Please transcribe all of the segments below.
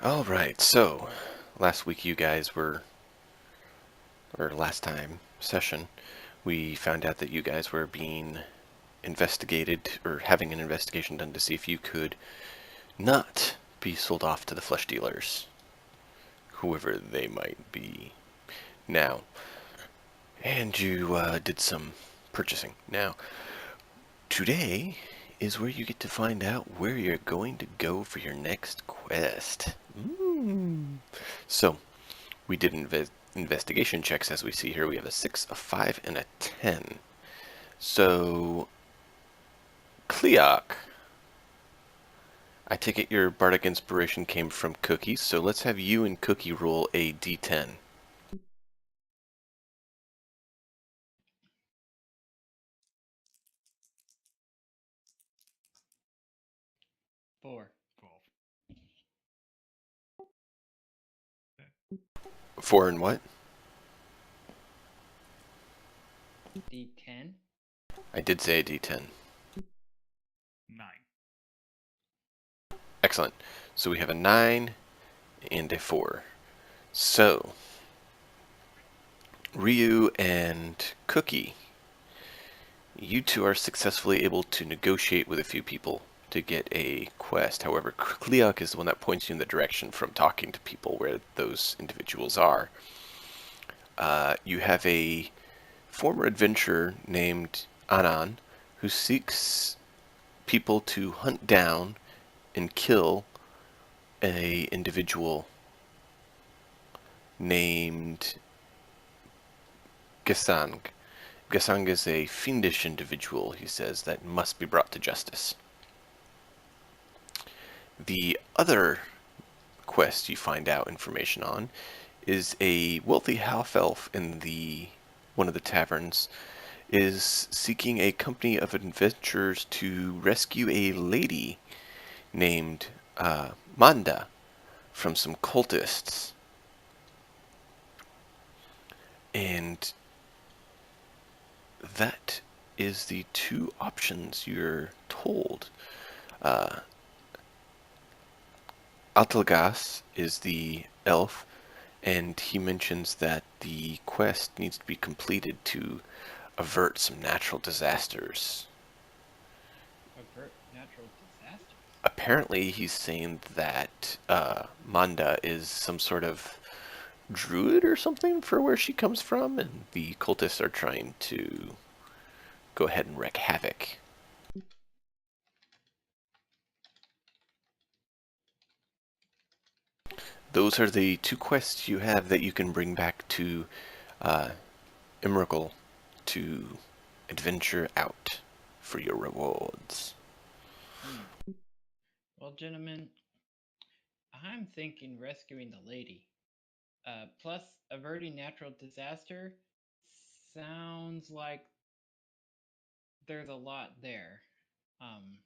Alright, so last week you guys were, or last time, session, we found out that you guys were being investigated, or having an investigation done to see if you could not be sold off to the flesh dealers, whoever they might be. Now, and you did some purchasing. Now, today is where you get to find out where you're going to go for your next quest. So, we did investigation checks, as we see here. We have a 6, a 5, and a 10. So, Cleoc, I take it your bardic inspiration came from Cookie, so let's have you and Cookie roll a d10. Four. 12. 4 and what? D10. I did say a d10. 9. Excellent. So we have a 9 and a 4. So, Ryu and Cookie, you two are successfully able to negotiate with a few people to get a quest. However, Cleoc is the one that points you in the direction from talking to people where those individuals are. You have a former adventurer named Anan who seeks people to hunt down and kill a individual named Gesang. Gesang is a fiendish individual, he says, that must be brought to justice. The other quest you find out information on is a wealthy half-elf in one of the taverns is seeking a company of adventurers to rescue a lady named Manda from some cultists. And that is the two options you're told. Altelgas is the elf, and he mentions that the quest needs to be completed to avert some natural disasters. Avert natural disasters. Apparently, he's saying that Manda is some sort of druid or something for where she comes from, and the cultists are trying to go ahead and wreak havoc. Those are the two quests you have that you can bring back to Emrakul to adventure out for your rewards. Well, gentlemen, I'm thinking rescuing the lady. Plus, averting natural disaster sounds like there's a lot there. Um,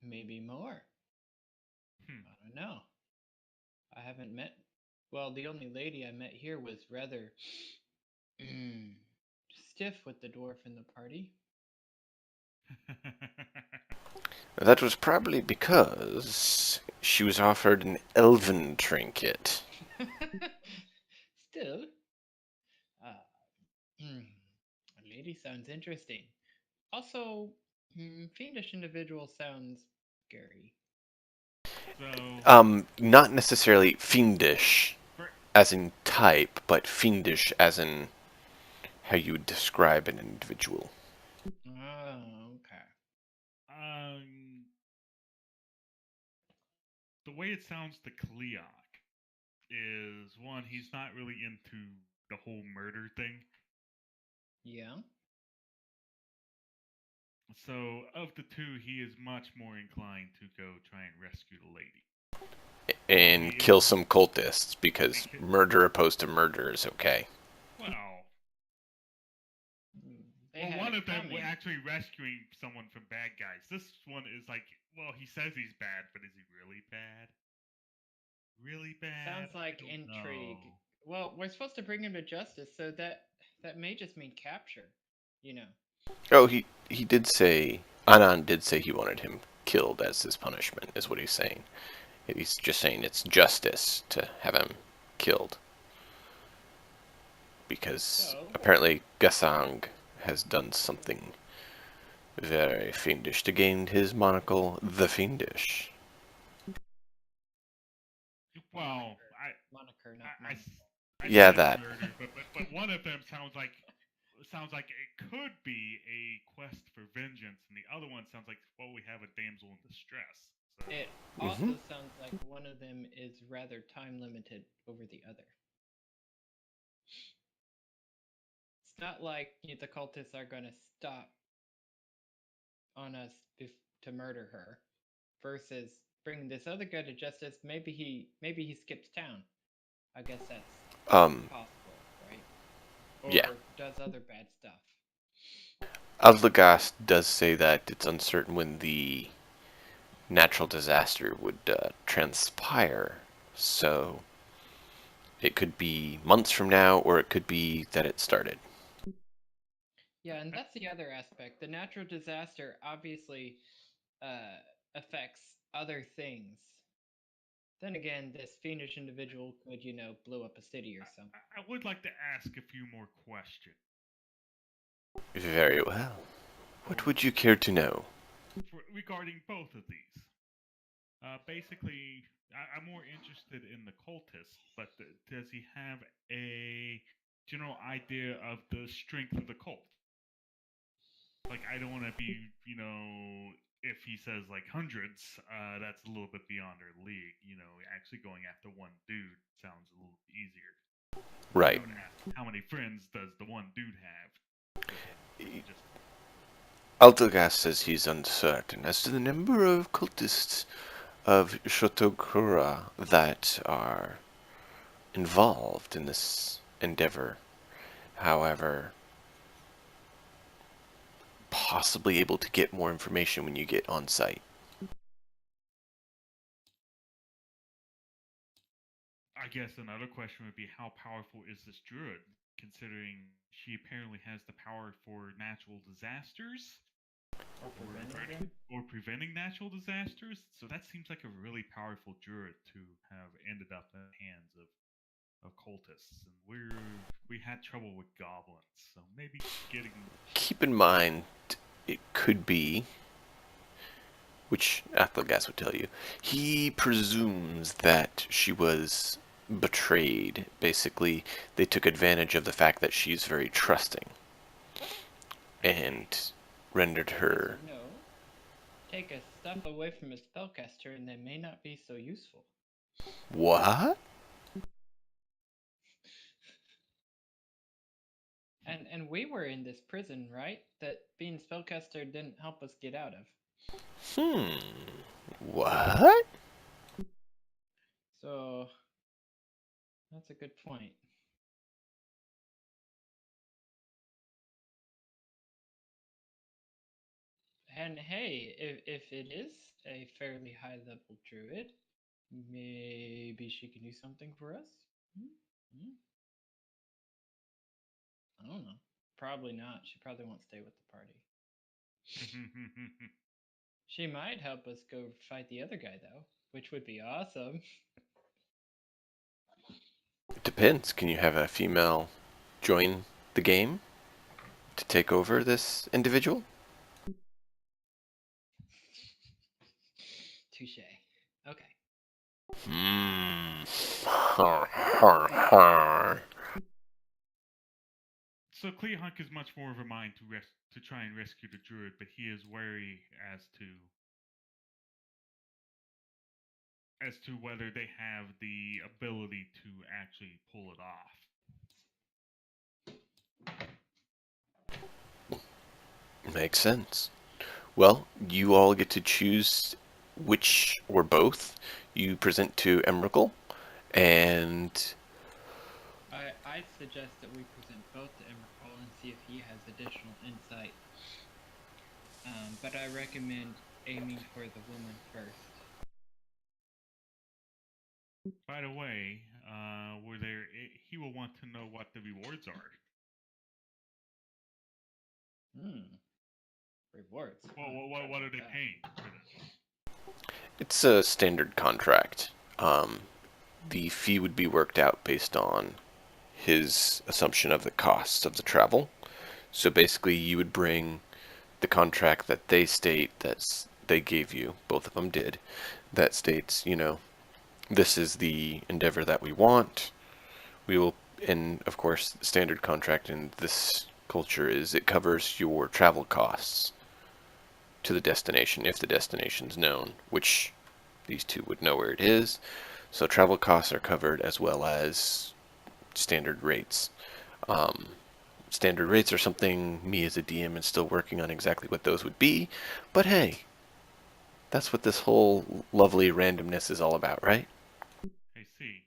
maybe more. I don't know. I haven't met. Well, the only lady I met here was rather stiff with the dwarf in the party. That was probably because she was offered an elven trinket. Still, uh, a lady sounds interesting. Also, fiendish individual sounds scary. So, Not necessarily fiendish for, as in type, but fiendish as in how you would describe an individual. Oh, okay. um, the way it sounds to Cleoc is one, he's not really into the whole murder thing. Yeah. So, of the two, he is much more inclined to go try and rescue the lady. While he And kill is. some cultists, because And, murder opposed to murder is okay. well, They well, had one it of them were coming. actually rescuing someone from bad guys. This one is like, well, he says he's bad, but is he really bad? Really bad? Sounds like I don't intrigue. know. Well, we're supposed to bring him to justice, so that may just mean capture. You know. Oh, he did say, Anand did say he wanted him killed as his punishment, is what he's saying. He's just saying it's justice to have him killed. Because So, apparently Gasang has done something very fiendish to gain his monocle, the Fiendish. Well, moniker, I, not I, mon. s- I Yeah, said that. murder, but one of them sounds like it could be a quest for vengeance, and the other one sounds like, well, we have a damsel in distress. So It Mm-hmm. also sounds like one of them is rather time limited over the other. It's not like the cultists are going to stop on us to murder her, versus bringing this other guy to justice. Maybe he skips town. I guess that's Um, possible, right? yeah. Or does other bad stuff. Aldlegast does say that it's uncertain when the natural disaster would transpire, so it could be months from now, or it could be that it started. Yeah, and that's the other aspect. The natural disaster obviously affects other things. Then again, this fiendish individual could, blow up a city or something. I would like to ask a few more questions. Very well. What For, would you care to know? regarding both of these? Basically, I'm more interested in the cultist, but does he have a general idea of the strength of the cult? Like, I don't want to be, if he says like hundreds, that's a little bit beyond our league. Actually going after one dude sounds a little easier. I Right. would ask, how many friends does the one dude have? Just Aldlegast says he's uncertain as to the number of cultists of Shotokura that are involved in this endeavor. However, possibly able to get more information when you get on site. I guess another question would be, how powerful is this druid, considering she apparently has the power for natural disasters Or or preventing them? or preventing natural disasters. So that seems like a really powerful druid to have ended up in the hands of cultists, and we had trouble with goblins, so maybe getting Keep in mind, it could be, which Athelgas would tell you, he presumes that she was betrayed. Basically, they took advantage of the fact that she's very trusting I see. and rendered Because, her. take a stuff away from a spellcaster and they may not be so useful. What? And we were in this prison, right? That being spellcaster didn't help us get out of. Hmm. What? So that's a good point. And hey, if it is a fairly high level druid, maybe she can do something for us? Hmm? I don't know. Probably not. She probably won't stay with the party. She might help us go fight the other guy, though, which would be awesome. It depends. Can you have a female join the game to take over this individual? Touche. Okay. Hmm. Har, har, har. So Clearhunk is much more of a mind to try and rescue the druid, but he is wary as to whether they have the ability to actually pull it off. Makes sense. Well, you all get to choose which or both you present to Emrakul, and I suggest that we present both to Emrakul and see if he has additional insight. But I recommend aiming for the woman first. By the way, he will want to know what the rewards are. Hmm. Rewards. Well, Huh, what forgot are about they that. paying for this? It's a standard contract. The fee would be worked out based on his assumption of the costs of the travel. So basically, you would bring the contract that they state that they gave you, both of them did, that states, this is the endeavor that we want. We will, and of course, standard contract in this culture is it covers your travel costs to the destination if the destination's known, which these two would know where it is. So travel costs are covered as well as standard rates. Standard rates are something me as a DM is still working on exactly what those would be, but hey, that's what this whole lovely randomness is all about, right? I see.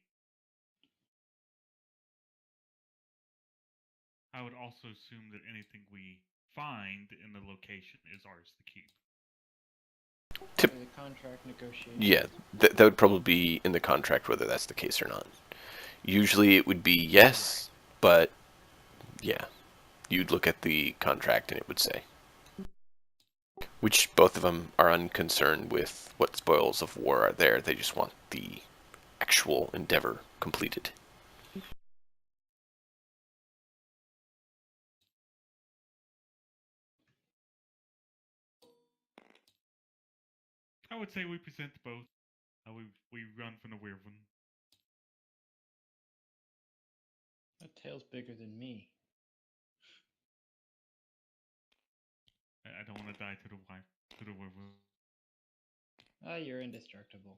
I would also assume that anything we find in the location is ours to keep. For the contract negotiation. Yeah, that would probably be in the contract whether that's the case or not. Usually it would be yes, but yeah, you'd look at the contract and it would say. Which both of them are unconcerned with what spoils of war are there. They just want the actual endeavor completed. I would say we present both. We run from the weird one. That tail's bigger than me. I don't want to die to the wife, to the werewolf. Ah, you're indestructible.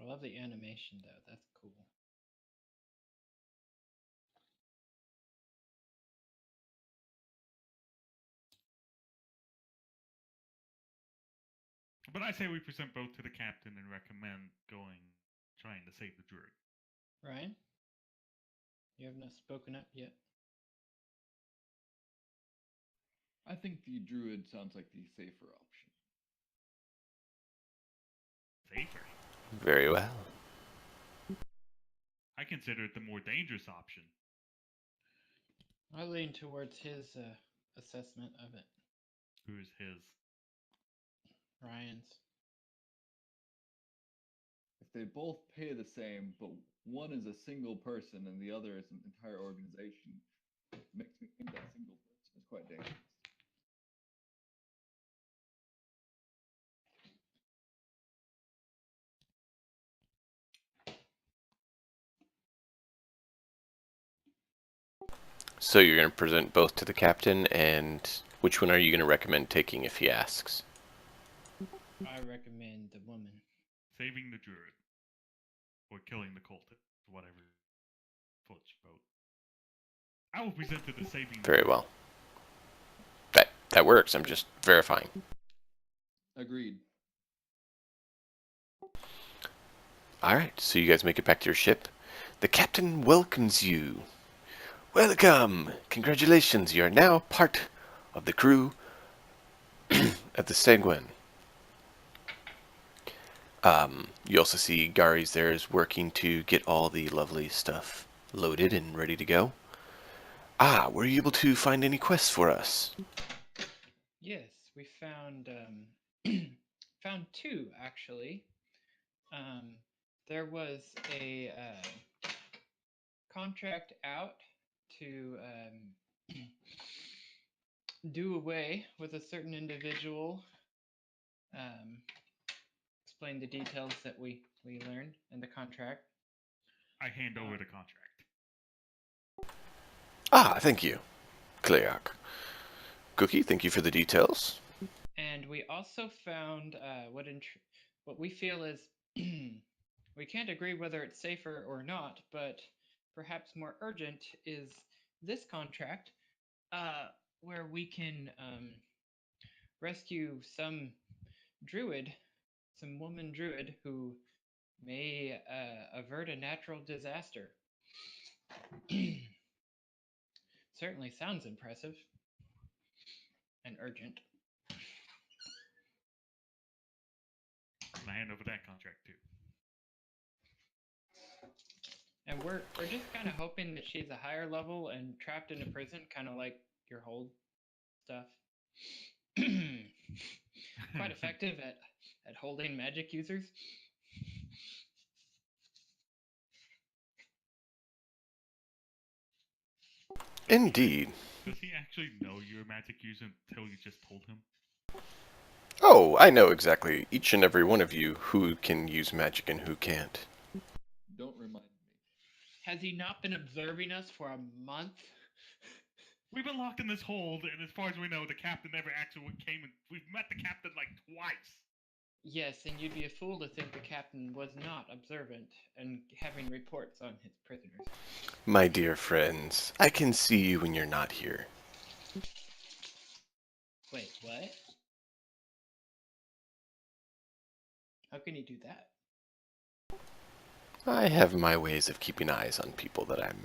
I love the animation though. That's cool. But I say we present both to the captain and recommend trying to save the druid. Ryan, you have not spoken up yet. I think the druid sounds like the safer option. Safer. Very well. I consider it the more dangerous option. I lean towards his assessment of it. Who's his? Ryan's. If they both pay the same, but one is a single person and the other is an entire organization, it makes me think that single person is quite dangerous. So you're going to present both to the captain, and which one are you going to recommend taking if he asks? I recommend the woman. Saving the druid. Or killing the cultist. Whatever floats your boat. I will present to the saving the Very druid. well. That works. I'm just verifying. Agreed. Alright, so you guys make it back to your ship. The captain welcomes you. Welcome! Congratulations, you are now part of the crew of the Sanguine. You also see Gary's there is working to get all the lovely stuff loaded and ready to go. Ah, were you able to find any quests for us? Yes, we found found two actually. There was a contract out to do away with a certain individual. Explain the details that we learned in the contract. I hand over the contract. Ah, thank you, Kleak. Cookie, thank you for the details. And we also found what we feel is we can't agree whether it's safer or not, but perhaps more urgent is this contract, where we can rescue some druid, some woman druid who may avert a natural disaster. Certainly sounds impressive and urgent. And I hand over that contract too. And we're just kind of hoping that she's a higher level and trapped in a prison, kind of like your hold stuff. Quite effective at holding magic users. Indeed. Does he actually know you're a magic user until you just told him? Oh, I know exactly each and every one of you who can use magic and who can't. Don't remind me. Has he not been observing us for a month? We've been locked in this hold, and as far as we know, the captain never actually came and we've met the captain like twice. Yes, and you'd be a fool to think the captain was not observant and having reports on his prisoners. My dear friends, I can see you when you're not here. Wait, what? How can you do that? I have my ways of keeping eyes on people that I'm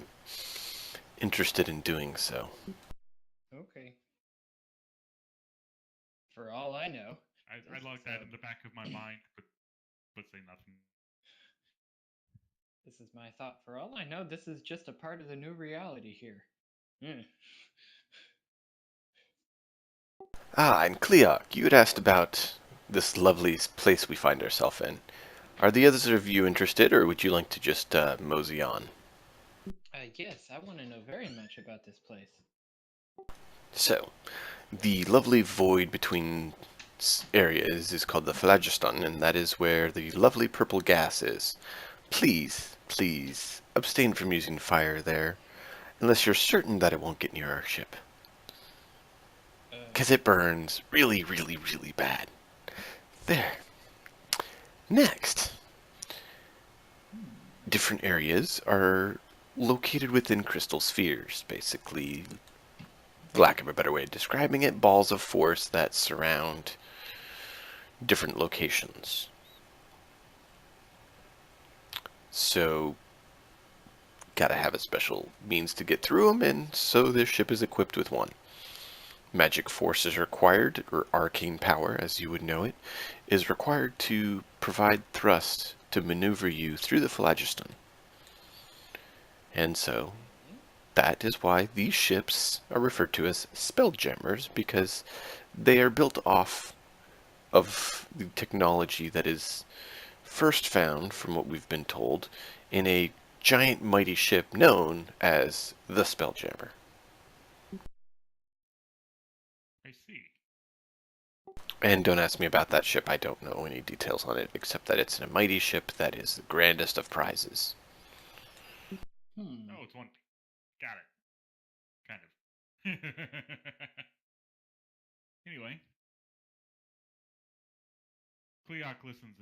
interested in doing so. Okay. For all I know. I logged that in the back of my mind, but say nothing. This is my thought. For all I know, this is just a part of the new reality here. Ah, and Cleok, you had asked about this lovely place we find ourselves in. Are the others of you interested, or would you like to just mosey on? Yes, I want to know very much about this place. So, the lovely void between areas is called the phlogiston, and that is where the lovely purple gas is. Please, please, abstain from using fire there, unless you're certain that it won't get near our ship. Because it burns really, really, really bad. There. Next. Different areas are located within crystal spheres, basically, for lack of a better way of describing it, balls of force that surround different locations. So, gotta have a special means to get through them, and so this ship is equipped with one. Magic force is required, or arcane power, as you would know it, is required to provide thrust to maneuver you through the phlogiston. And so, that is why these ships are referred to as Spelljammers, because they are built off of the technology that is first found, from what we've been told, in a giant mighty ship known as the Spelljammer. I see. And don't ask me about that ship, I don't know any details on it, except that it's a mighty ship that is the grandest of prizes. Oh, it's one. Got it. Kind of. Anyway. Cleok listens.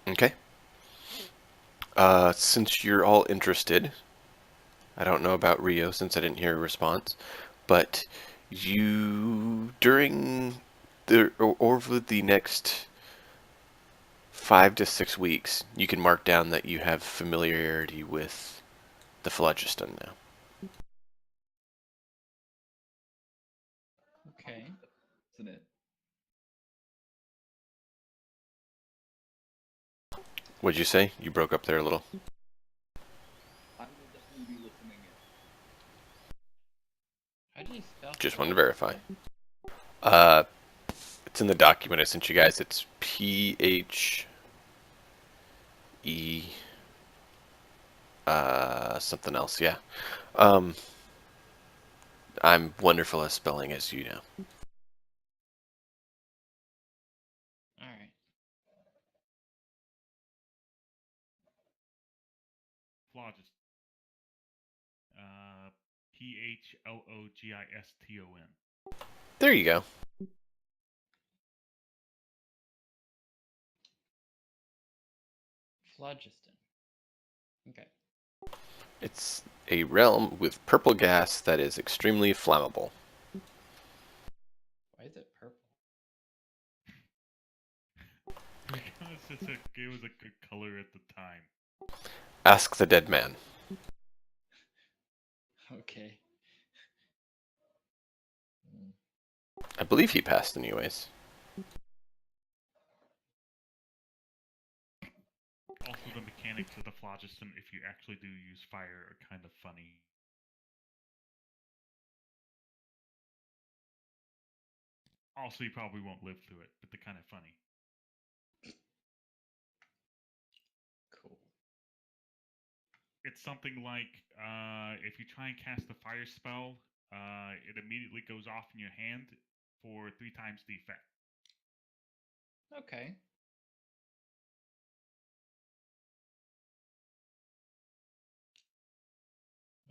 Okay. Since you're all interested, I don't know about Rio since I didn't hear a response, but you, during the, or over the next 5 to 6 weeks, you can mark down that you have familiarity with the phlogiston now. Okay. Isn't it? What'd you say? You broke up there a little. I will definitely be listening in. How do you spell? Just wanted to verify. Uh, it's in the document I sent you guys. It's PHE something else. Yeah. Um, I'm wonderful at spelling, as you know. All right. Phlogiston. Phlogiston. There you go. Phlogiston. Okay. It's a realm with purple gas that is extremely flammable. Why is it purple? Because it was a good color at the time. Ask the dead man. Okay. I believe he passed anyways. Also, the mechanics of the phlogiston, if you actually do use fire, are kind of funny. Also, you probably won't live through it, but they're kind of funny. Cool. It's something like if you try and cast a fire spell, it immediately goes off in your hand for 3 times the effect. Okay.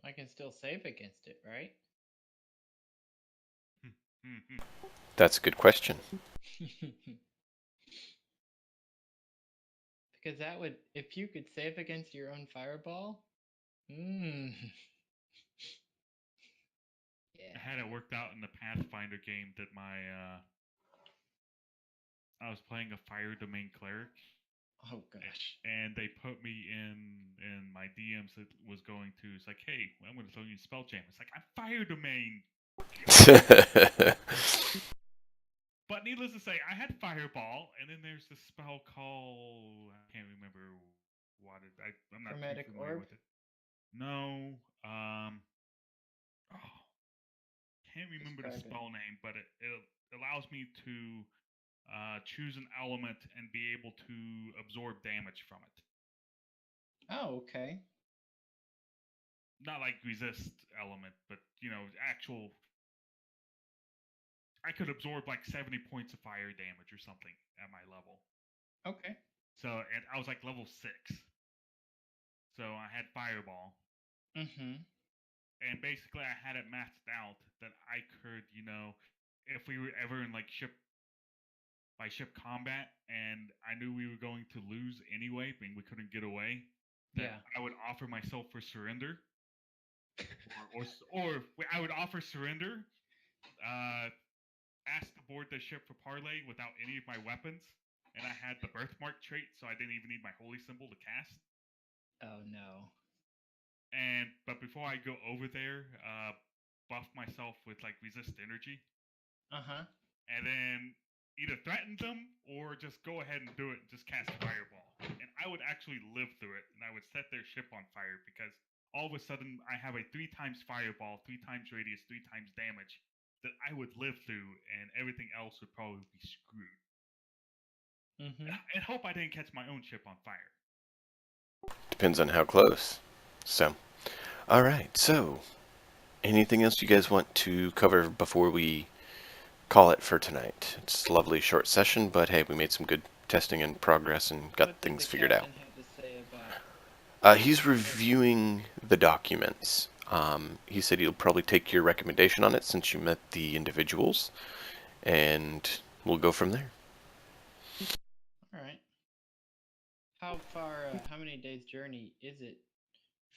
I can still save against it, right? That's a good question. Because that would, if you could save against your own fireball, yeah. I had it worked out in the Pathfinder game that I was playing a fire domain cleric. Oh gosh. And they put me in my DMs that was going to. It's like, hey, I'm going to throw you in Spelljammer. It's like, I'm fire domain. But needless to say, I had fireball, and then there's this spell called, I can't remember what it. I'm not Chromatic too familiar orb? with it. No, can't remember the Describe it. spell name, but it allows me to choose an element and be able to absorb damage from it. Oh, okay. Not like resist element, but actual. I could absorb like 70 points of fire damage or something at my level. Okay. So, and I was like level 6. So I had fireball. Mm-hmm. And basically I had it maxed out that I could, if we were ever in like ship combat and I knew we were going to lose anyway, and we couldn't get away, that Yeah. I would offer myself for surrender. or I would offer surrender, ask to board the ship for parley without any of my weapons, and I had the birthmark trait, so I didn't even need my holy symbol to cast. Oh no. But before I go over there, buff myself with like resist energy. Uh-huh. And then either threaten them or just go ahead and do it and just cast fireball. And I would actually live through it, and I would set their ship on fire because all of a sudden I have a 3 times fireball, 3 times radius, 3 times damage that I would live through, and everything else would probably be screwed. Mm-hmm. And hope I didn't catch my own ship on fire. Depends on how close. So, all right. So, anything else you guys want to cover before we call it for tonight? It's a lovely short session, but hey, we made some good testing and progress and got What did things the figured out. captain have to say about? He's reviewing the documents. He said he'll probably take your recommendation on it since you met the individuals, and we'll go from there. All right. How far? How many days' journey is it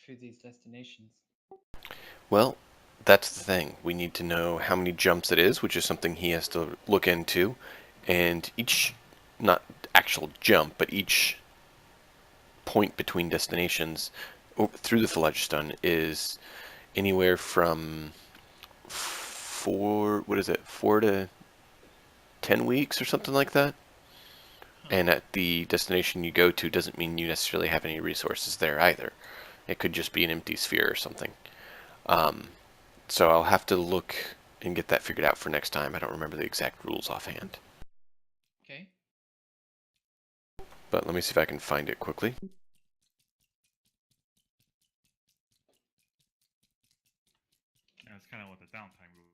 through these destinations? Well, that's the thing. We need to know how many jumps it is, which is something he has to look into, and each, not actual jump, but each point between destinations through the Phlegestone is anywhere from 4 to 10 weeks or something like that. Huh. And at the destination you go to doesn't mean you necessarily have any resources there either. It could just be an empty sphere or something. So I'll have to look and get that figured out for next time. I don't remember the exact rules offhand. Okay. But let me see if I can find it quickly. That's kind of what the downtime rule,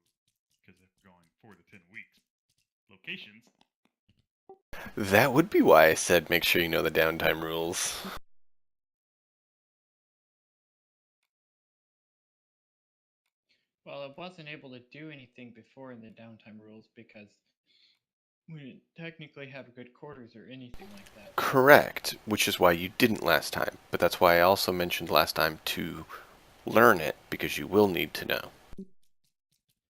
because if we're going 4 to 10 weeks, locations. That would be why I said make sure you know the downtime rules. Well, I wasn't able to do anything before in the downtime rules because we didn't technically have good quarters or anything like that. Correct, which is why you didn't last time. But that's why I also mentioned last time to learn it, because you will need to know.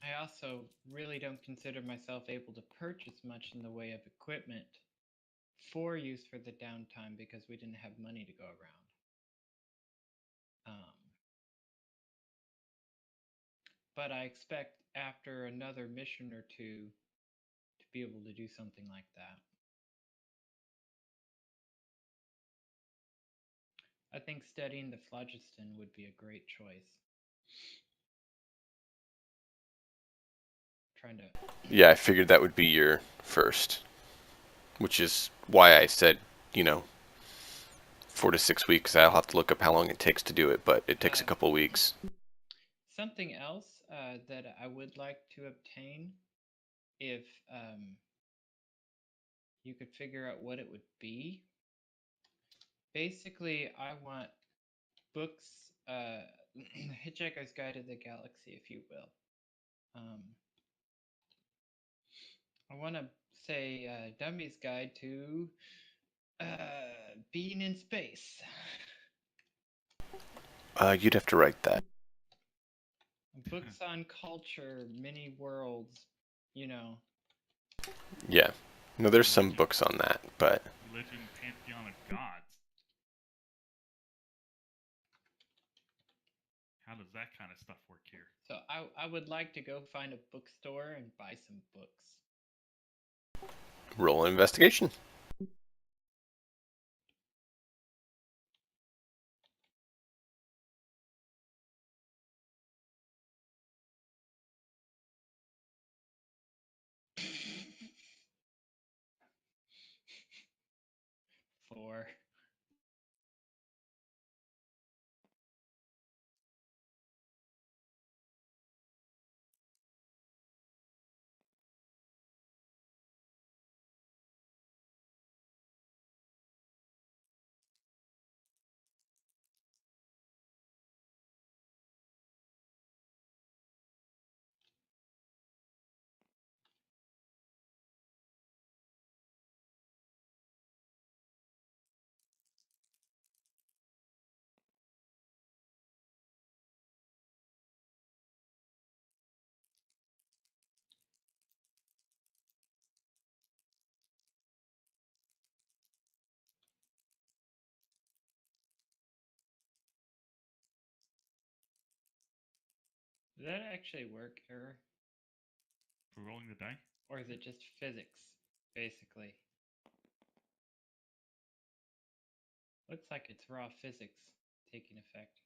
I also really don't consider myself able to purchase much in the way of equipment for use for the downtime because we didn't have money to go around. But I expect after another mission or two to be able to do something like that. I think studying the phlogiston would be a great choice. trying to. Yeah, I figured that would be your first, which is why I said, 4 to 6 weeks. I'll have to look up how long it takes to do it, but it takes a couple weeks. Something else that I would like to obtain, if you could figure out what it would be. Basically, I want books, Hitchhiker's Guide to the Galaxy, if you will. I want to say Dummy's Guide to Being in Space. You'd have to write that. Books on culture, many worlds, Yeah. No, there's some books on that, but... Religion, Pantheon of Gods. How does that kind of stuff work here? So I would like to go find a bookstore and buy some books. Roll an investigation. For Does that actually work, Error? For rolling the die? Or is it just physics, basically? Looks like it's raw physics taking effect.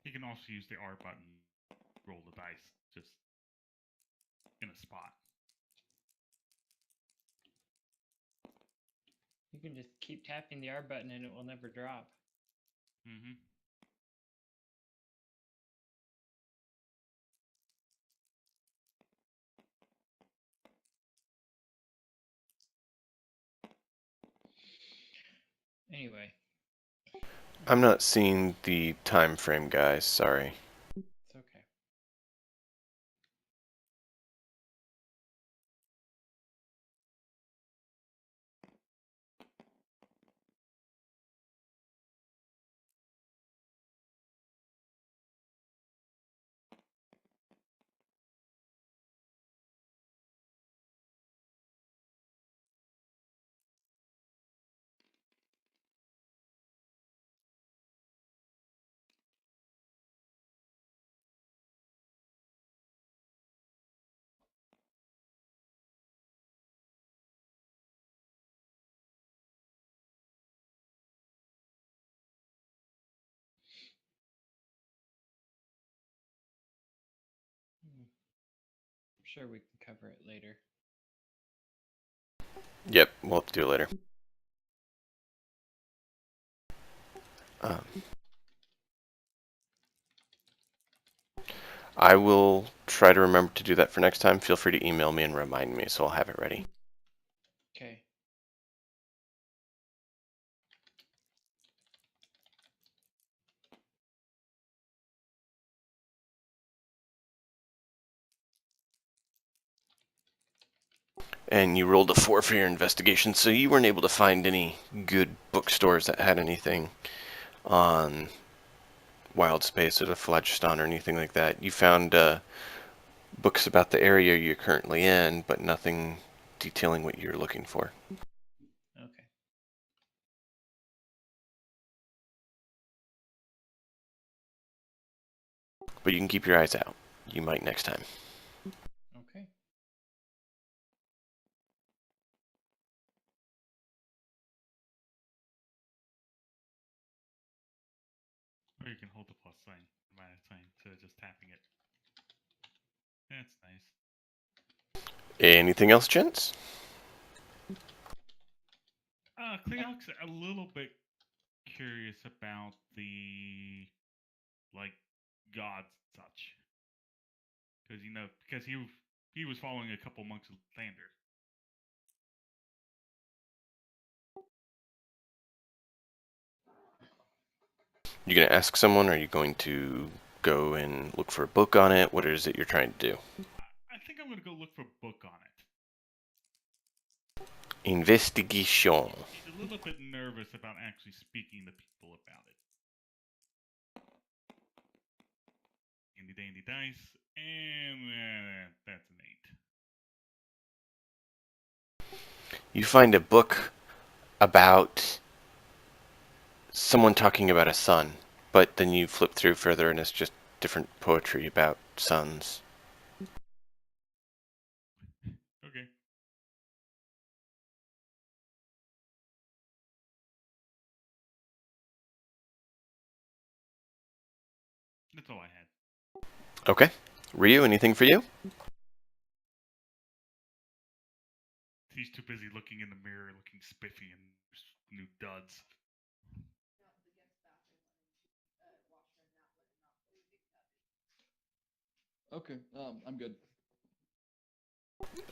You can also use the R button, roll the dice, just in a spot. You can just keep tapping the R button and it will never drop. Mm-hmm. Anyway. I'm not seeing the time frame, guys. Sorry. It's okay. I'm sure we can cover it later. Yep, we'll have to do it later. I will try to remember to do that for next time. Feel free to email me and remind me so I'll have it ready. Okay. And you rolled a 4 for your investigation, so you weren't able to find any good bookstores that had anything on Wild Space or the Phlogiston or anything like that. You found books about the area you're currently in, but nothing detailing what you're looking for. Okay. but you can keep your eyes out. You might next time. Okay. Or you can hold the plus sign instead of just tapping it. That's nice. Anything else, gents? Cleox a little bit curious about the gods and such, because he was following a couple monks of Thander. You gonna ask someone, or are you going to go and look for a book on it? What is it you're trying to do? I think I'm gonna go look for a book on it. Investigation. He's a little bit nervous about actually speaking to people about it. Handy dandy dice, and that's an 8. You find a book about someone talking about a sun, but then you flip through further and it's just different poetry about suns. Okay. That's all I had. Okay. Ryu, anything for you? He's too busy looking in the mirror, looking spiffy and new duds. Okay, I'm good.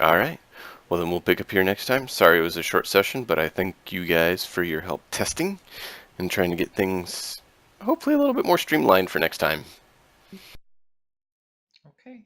Alright. Well, then we'll pick up here next time. Sorry it was a short session, but I thank you guys for your help testing and trying to get things hopefully a little bit more streamlined for next time. Okay.